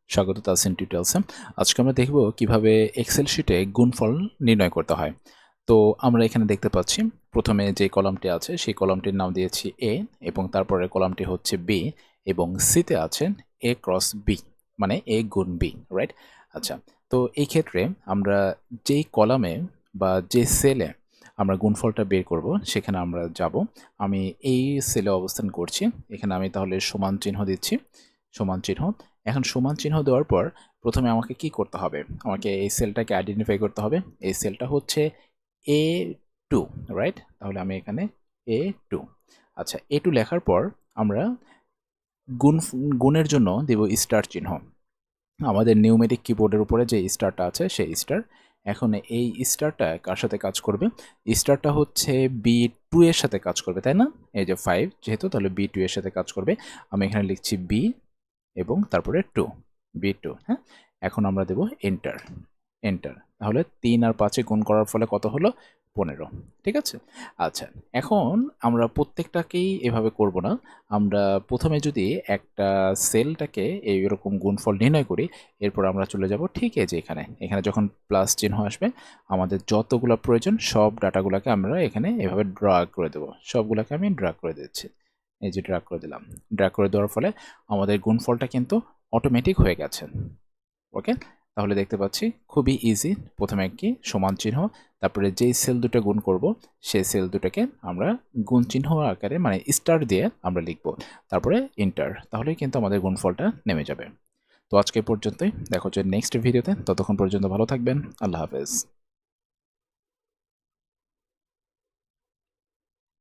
স্বাগত তাসিন টিউটোরিয়ালসে। আজকে আমরা দেখব কিভাবে এক্সেল শিটে গুণফল নির্ণয় করতে হয়। তো আমরা এখানে দেখতে পাচ্ছি প্রথমে যে কলামটি আছে সেই কলামটির নাম দিয়েছি এ এবং তারপরে কলামটি হচ্ছে বি এবং সিতে আছে এ ক্রস বি, মানে এ গুণ বি, রাইট? আচ্ছা, তো এই ক্ষেত্রে আমরা যেই কলামে বা যে সেলে আমরা গুণফলটা বের করব সেখানে আমরা যাব। আমি এই সেলে অবস্থান করছি, এখানে আমি তাহলে সমান চিহ্ন দিচ্ছি, সমান চিহ্ন। এখন সমান চিহ্ন দেওয়ার পর প্রথমে আমাকে কি করতে হবে? আমাকে এই সেলটাকে আইডেন্টিফাই করতে হবে। এই সেলটা হচ্ছে A2, রাইট? তাহলে আমি এখানে A2। আচ্ছা, A2 লেখার পর আমরা গুণ গুণের জন্য দেব স্টার চিহ্ন। আমাদের নিউমেরিক কিবোর্ডের উপরে যে স্টারটা আছে সেই স্টার। এখন এই স্টারটা কার সাথে কাজ করবে? স্টারটা হচ্ছে B2 এর সাথে কাজ করবে, তাই না? এই যে 5 যেহেতু, তাহলে B2 এর সাথে কাজ করবে। আমি এখানে লিখছি B এবং তারপরে 2, B2, হ্যাঁ? এখন আমরা দেব এন্টার, এন্টার। তাহলে 3 আর 5 এ গুণ করার ফলে কত হলো? 15, ঠিক আছে? আচ্ছা, এখন আমরা প্রত্যেকটাকেই এভাবে করব না। আমরা প্রথমে যদি একটা সেলটাকে এইরকম গুণফল নির্ণয় করি, এরপর আমরা চলে যাব ঠিক এই যে এখানে। এখানে যখন প্লাস চিহ্ন আসবে, আমাদের যতগুলা প্রয়োজন সব ডাটাগুলাকে আমরা এখানে এভাবে ড্র্যাগ করে দেব। সবগুলাকে আমি ড্র্যাগ করে দিচ্ছি। এই যে ড্র্যাগ করে দিলাম। ড্র্যাগ করে দেওয়ার ফলে আমাদের গুণফলটা কিন্তু অটোমেটিক হয়ে গেছে। ওকে? তাহলে দেখতে পাচ্ছি খুবই ইজি। প্রথমে কি সমান চিহ্ন, তারপরে যেই সেল দুটো গুণ করব সেই সেল দুটোকে আমরা গুণ চিহ্ন আকারে মানে স্টার দিয়ে আমরা লিখব। তারপরে এন্টার। তাহলেই কিন্তু আমাদের গুণফলটা নেমে যাবে। তো আজকে পর্যন্তই। দেখা হচ্ছে নেক্সট ভিডিওতে। ততক্ষণ পর্যন্ত ভালো থাকবেন। আল্লাহ হাফেজ।